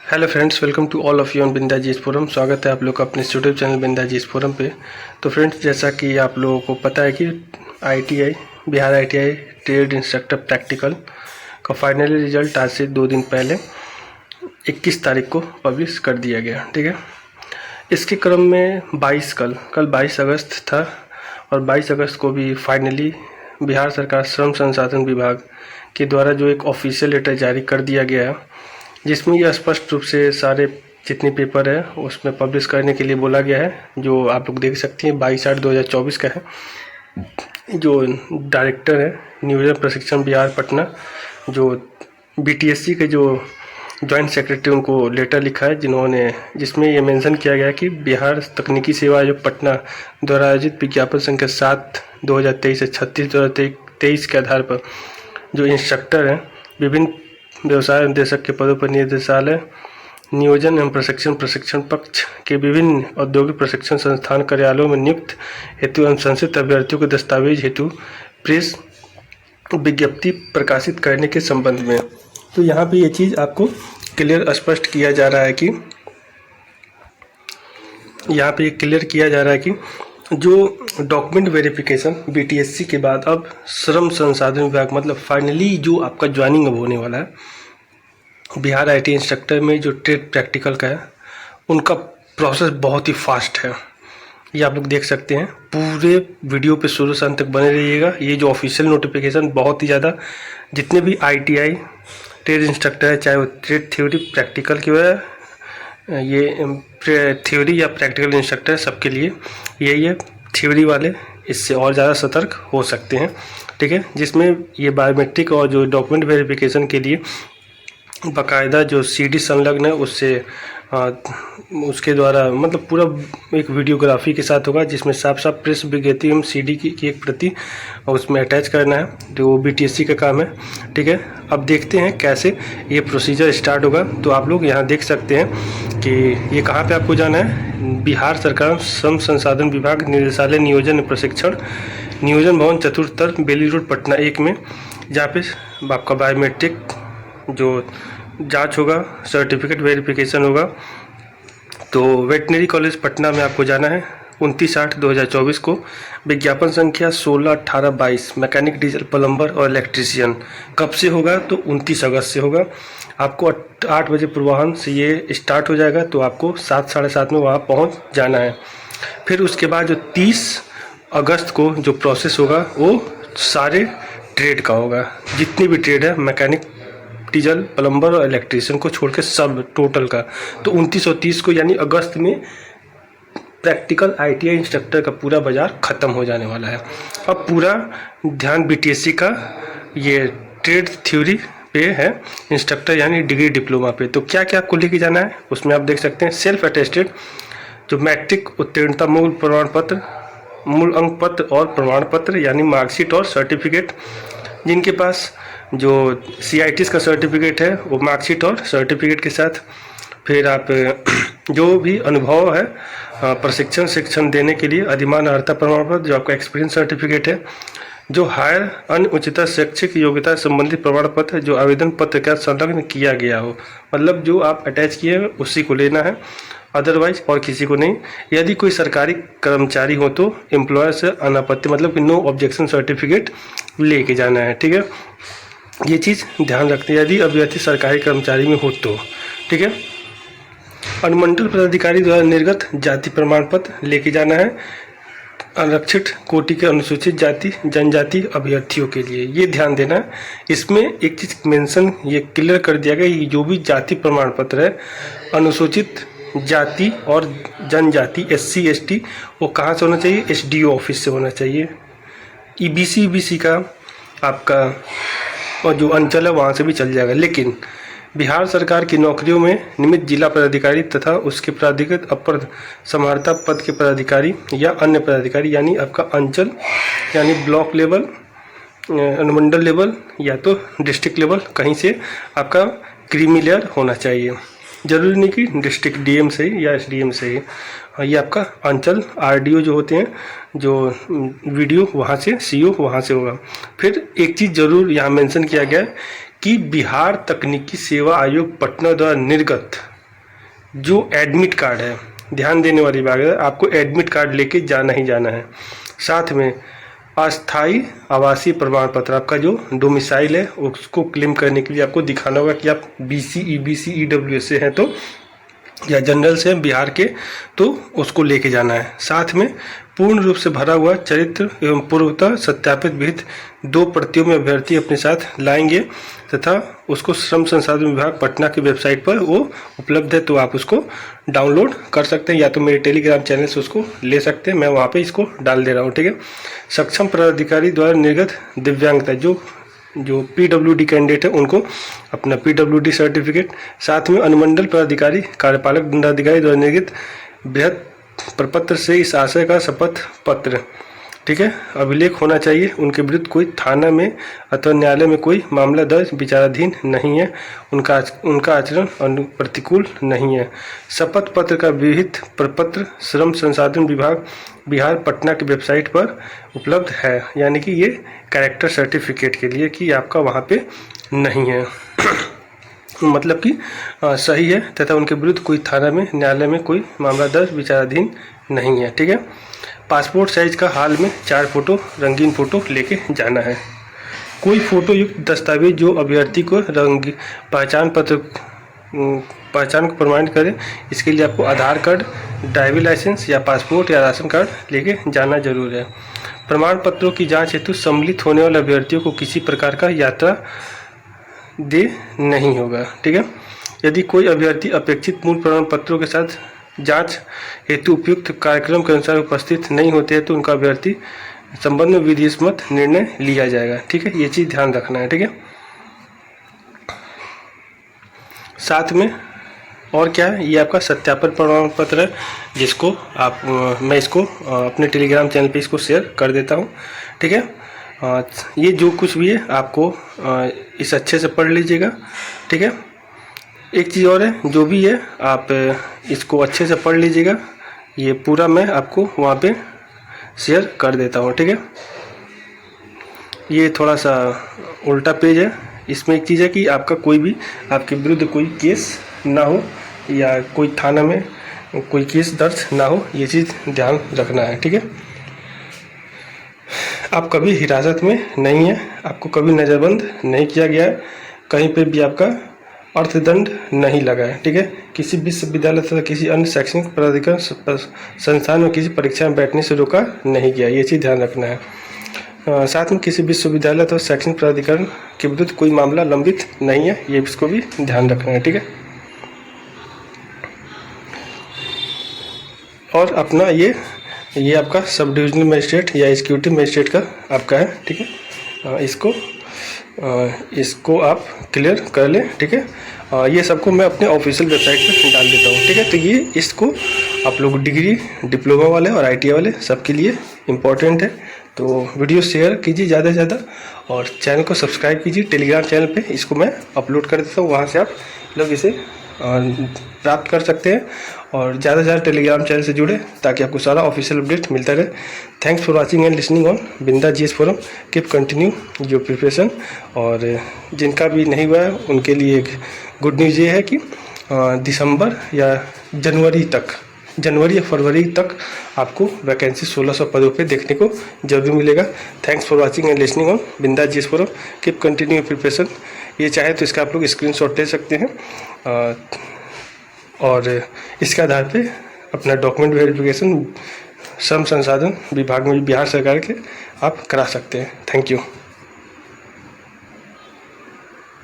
Hello friends, welcome to all of you on Binda GS forum. स्वागत है आप लोग का अपने यूट्यूब चैनल बिंदा जीस फोरम पे। तो फ्रेंड्स, जैसा कि आप लोगों को पता है कि ITI Bihar ITI trade instructor practical का फाइनली रिजल्ट आज से 2 दिन पहले 21 तारीख को पब्लिश कर दिया गया। ठीक है, इसके क्रम में कल 22 अगस्त था और 22 अगस्त को भी फाइनली बिहार सरकार श्रम संसाधन विभाग के द्वारा जो एक ऑफिशियल लेटर जारी कर दिया गया है, जिसमें यह स्पष्ट रूप से सारे जितने पेपर है उसमें पब्लिश करने के लिए बोला गया है। जो आप लोग देख सकते हैं 22/8/2024 का है। जो डायरेक्टर है नियोजन प्रशिक्षण बिहार पटना, जो बीटीएससी के जो जॉइंट सेक्रेटरी, उनको लेटर लिखा है जिसमें ये मेंशन किया गया है कि बिहार तकनीकी सेवा आयोग पटना द्वारा आयोजित विज्ञापन संख्या 7/2023 से 36/2023 के आधार पर जो इंस्ट्रक्टर हैं विभिन्न व्यवसाय निदेशक के पदों पर निदेशालय नियोजन एवं प्रशिक्षण पक्ष के विभिन्न औद्योगिक प्रशिक्षण संस्थान कार्यालयों में नियुक्त हेतु एवं संशोधित अभ्यर्थियों के दस्तावेज हेतु प्रेस विज्ञप्ति प्रकाशित करने के संबंध में। तो यहाँ पे ये चीज़ आपको क्लियर स्पष्ट किया जा रहा है कि जो डॉक्यूमेंट वेरिफिकेशन बीटीएससी के बाद अब श्रम संसाधन विभाग, मतलब फाइनली जो आपका ज्वाइनिंग अब होने वाला है बिहार आईटी इंस्ट्रक्टर में जो ट्रेड प्रैक्टिकल का है, उनका प्रोसेस बहुत ही फास्ट है। ये आप लोग देख सकते हैं। पूरे वीडियो पे शुरू से अंत तक बने रहिएगा। ये जो ऑफिशियल नोटिफिकेशन बहुत ही ज़्यादा, जितने भी आईटीआई ट्रेड इंस्ट्रक्टर है, चाहे वो ट्रेड थ्योरी प्रैक्टिकल की वजह, ये थ्योरी या प्रैक्टिकल इंस्ट्रक्टर, सबके लिए यही है। थ्योरी वाले इससे और ज़्यादा सतर्क हो सकते हैं। ठीक है, जिसमें ये बायोमेट्रिक और जो डॉक्यूमेंट वेरिफिकेशन के लिए बाकायदा जो सीडी संलग्न है उसके द्वारा, मतलब पूरा एक वीडियोग्राफी के साथ होगा, जिसमें साफ प्रेस विज्ञप्ति एवं सीडी की एक प्रति उसमें अटैच करना है। तो वो बीटीएससी का काम है। ठीक है, अब देखते हैं कैसे ये प्रोसीजर स्टार्ट होगा। तो आप लोग यहाँ देख सकते हैं कि ये कहाँ पे आपको जाना है। बिहार सरकार श्रम संसाधन विभाग निदेशालय नियोजन प्रशिक्षण, नियोजन भवन, चतुर्थ तल, बेली रोड, पटना 1 में, जहाँ पे आपका बायोमेट्रिक जो जांच होगा, सर्टिफिकेट वेरिफिकेशन होगा। तो वेटनरी कॉलेज पटना में आपको जाना है 29/8/2024 को। विज्ञापन संख्या 16/18/22, मैकेनिक, डीजल, प्लम्बर और इलेक्ट्रीशियन। कब से होगा? तो 29 अगस्त से होगा। आपको 8 बजे पूर्वाह्न से ये स्टार्ट हो जाएगा। तो आपको 7 साढ़े 7 में वहाँ पहुँच जाना है। फिर उसके बाद जो 30 अगस्त को जो प्रोसेस होगा वो सारे ट्रेड का होगा। जितनी भी ट्रेड है, मैकेनिक, डीजल, प्लम्बर और इलेक्ट्रीशियन को छोड़ के सब टोटल का। तो 29 और 30 को यानी अगस्त में प्रैक्टिकल आईटीआई इंस्ट्रक्टर का पूरा बाजार ख़त्म हो जाने वाला है। अब पूरा ध्यान बीटीएससी का ये ट्रेड थ्योरी पे है, इंस्ट्रक्टर यानी डिग्री डिप्लोमा पे। तो क्या क्या आपको लेके जाना है उसमें आप देख सकते हैं। सेल्फ अटेस्टेड जो मैट्रिक उत्तीर्णता, मूल प्रमाण पत्र, मूल अंक पत्र और प्रमाण पत्र यानी मार्कशीट और सर्टिफिकेट। जिनके पास जो CITs का सर्टिफिकेट है वो मार्कशीट और सर्टिफिकेट के साथ। फिर आप जो भी अनुभव है प्रशिक्षण शिक्षण देने के लिए, अधिमान अर्हता प्रमाण पत्र जो आपका एक्सपीरियंस सर्टिफिकेट है, जो हायर अन्य उच्चतर शैक्षिक योग्यता संबंधी प्रमाण पत्र जो आवेदन पत्र का संलग्न किया गया हो, मतलब जो आप अटैच किए हैं उसी को लेना है, अदरवाइज और किसी को नहीं। यदि कोई सरकारी कर्मचारी हो तो एम्प्लॉयर से अनापत्ति, मतलब कि नो ऑब्जेक्शन सर्टिफिकेट लेके जाना है। ठीक है, ये चीज़ ध्यान रखते हैं यदि अभ्यर्थी सरकारी कर्मचारी में हो तो। ठीक है, अनुमंडल पदाधिकारी द्वारा निर्गत जाति प्रमाण पत्र लेके जाना है आरक्षित कोटि के अनुसूचित जाति जनजाति अभ्यर्थियों के लिए। ये ध्यान देना है। इसमें एक चीज़ मेंशन ये क्लियर कर दिया गया कि जो भी जाति प्रमाण पत्र है अनुसूचित जाति और जनजाति SC ST वो कहाँ से होना चाहिए? SDO ऑफिस से होना चाहिए। EBC का आपका और जो अंचल है वहाँ से भी चल जाएगा। लेकिन बिहार सरकार की नौकरियों में निमित जिला पदाधिकारी तथा उसके प्राधिकृत अपर समाहर्ता पद के पदाधिकारी या अन्य पदाधिकारी, यानी आपका अंचल यानी ब्लॉक लेवल, अनुमंडल लेवल या तो डिस्ट्रिक्ट लेवल, कहीं से आपका क्रीमी लेयर होना चाहिए। जरूरी नहीं कि डिस्ट्रिक्ट DM से ही या SDM से ही। ये आपका अंचल RDO जो होते हैं, जो वीडियो वहाँ से, CO वहाँ से होगा। फिर एक चीज़ ज़रूर यहाँ मेंशन किया गया है कि बिहार तकनीकी सेवा आयोग पटना द्वारा निर्गत जो एडमिट कार्ड है, ध्यान देने वाली बात है, आपको एडमिट कार्ड लेके जाना ही जाना है। साथ में अस्थाई आवासीय प्रमाण पत्र, आपका जो डोमिसाइल है उसको क्लेम करने के लिए आपको दिखाना होगा कि आप BC, EBC, EWS से हैं तो, या जनरल से बिहार के, तो उसको लेके जाना है। साथ में पूर्ण रूप से भरा हुआ चरित्र एवं पूर्वतः सत्यापित विहित 2 प्रतियों में अभ्यर्थी अपने साथ लाएंगे तथा उसको श्रम संसाधन विभाग पटना की वेबसाइट पर वो उपलब्ध है, तो आप उसको डाउनलोड कर सकते हैं, या तो मेरे टेलीग्राम चैनल से उसको ले सकते हैं, मैं वहाँ पे इसको डाल दे रहा हूँ। ठीक है। सक्षम पदाधिकारी द्वारा निर्गत दिव्यांगता, जो PWD कैंडिडेट है उनको अपना PWD सर्टिफिकेट, साथ में अनुमंडल पदाधिकारी कार्यपालक दंडाधिकारी द्वारा निर्गत बृहत प्रपत्र से इस आशय का शपथ पत्र, ठीक है, अभिलेख होना चाहिए। उनके विरुद्ध कोई थाना में अथवा न्यायालय में कोई मामला दर्ज विचाराधीन नहीं है, उनका आचरण प्रतिकूल नहीं है। शपथ पत्र का विहित प्रपत्र श्रम संसाधन विभाग बिहार पटना की वेबसाइट पर उपलब्ध है, यानी कि ये कैरेक्टर सर्टिफिकेट के लिए कि आपका वहाँ पे नहीं है मतलब कि सही है, तथा उनके विरुद्ध कोई थाना में न्यायालय में कोई मामला दर्ज विचाराधीन नहीं है। ठीक है। पासपोर्ट साइज का हाल में 4 फोटो रंगीन फोटो लेके जाना है। कोई फोटो युक्त दस्तावेज जो अभ्यर्थी को पहचान को प्रमाणित करे, इसके लिए आपको आधार कार्ड, ड्राइविंग लाइसेंस या पासपोर्ट या राशन कार्ड लेके जाना जरूर है। प्रमाण पत्रों की जांच हेतु सम्मिलित होने वाले अभ्यर्थियों को किसी प्रकार का यात्रा दे नहीं होगा। ठीक है। यदि कोई अभ्यर्थी अपेक्षित मूल प्रमाण पत्रों के साथ जांच हेतु उपयुक्त कार्यक्रम के अनुसार उपस्थित नहीं होते हैं तो उनका अभ्यर्थी संबंध में विधिसम्मत निर्णय लिया जाएगा। ठीक है, ये चीज़ ध्यान रखना है। ठीक है। साथ में और क्या है, ये आपका सत्यापन प्रमाण पत्र है, जिसको आप मैं इसको अपने टेलीग्राम चैनल पे इसको शेयर कर देता हूँ। ठीक है। ये जो कुछ भी है आपको इस अच्छे से पढ़ लीजिएगा। ठीक है। एक चीज़ और है, जो भी है आप इसको अच्छे से पढ़ लीजिएगा, ये पूरा मैं आपको वहाँ पे शेयर कर देता हूँ। ठीक है। ये थोड़ा सा उल्टा पेज है, इसमें एक चीज़ है कि आपका कोई भी आपके विरुद्ध कोई केस ना हो या कोई थाना में कोई केस दर्ज ना हो, ये चीज़ ध्यान रखना है। ठीक है। आप कभी हिरासत में नहीं है, आपको कभी नज़रबंद नहीं किया गया है, कहीं पे भी आपका अर्थदंड नहीं लगा है। ठीक है। किसी विश्वविद्यालय तथा किसी अन्य शैक्षणिक प्राधिकरण संस्थान में किसी परीक्षा में बैठने से रोका नहीं गया, ये चीज़ ध्यान रखना है। साथ में किसी विश्वविद्यालय तथा शैक्षणिक प्राधिकरण के विरुद्ध कोई मामला लंबित नहीं है, ये इसको भी ध्यान रखना है। ठीक है। और अपना ये आपका सब डिविजनल मजिस्ट्रेट या एग्जीक्यूटिव मजिस्ट्रेट का आपका है। ठीक है। इसको आप क्लियर कर लें। ठीक है। ये सबको मैं अपने ऑफिशियल वेबसाइट पर डाल देता हूँ। ठीक है। तो ये इसको आप लोग डिग्री, डिप्लोमा वाले और ITI वाले सबके लिए इम्पोर्टेंट है, तो वीडियो शेयर कीजिए ज़्यादा से ज़्यादा और चैनल को सब्सक्राइब कीजिए। टेलीग्राम चैनल पे इसको मैं अपलोड कर देता हूँ, वहाँ से आप लोग इसे प्राप्त कर सकते हैं और ज़्यादा से ज़्यादा टेलीग्राम चैनल से जुड़े ताकि आपको सारा ऑफिशियल अपडेट मिलता रहे। Thanks for watching and listening on Binda GS Forum. Keep continue your preparation. और जिनका भी नहीं हुआ है उनके लिए एक गुड न्यूज़ ये है कि दिसंबर या जनवरी या फरवरी तक आपको वैकेंसी 1600 पदों पे देखने को जरूर मिलेगा। Thanks for watching and listening on Binda GS Forum. Keep continue preparation. ये चाहे तो इसका आप लोग स्क्रीनशॉट ले सकते हैं और इसके आधार पे अपना डॉक्यूमेंट वेरिफिकेशन श्रम संसाधन विभाग में बिहार सरकार के आप करा सकते हैं। Thank you.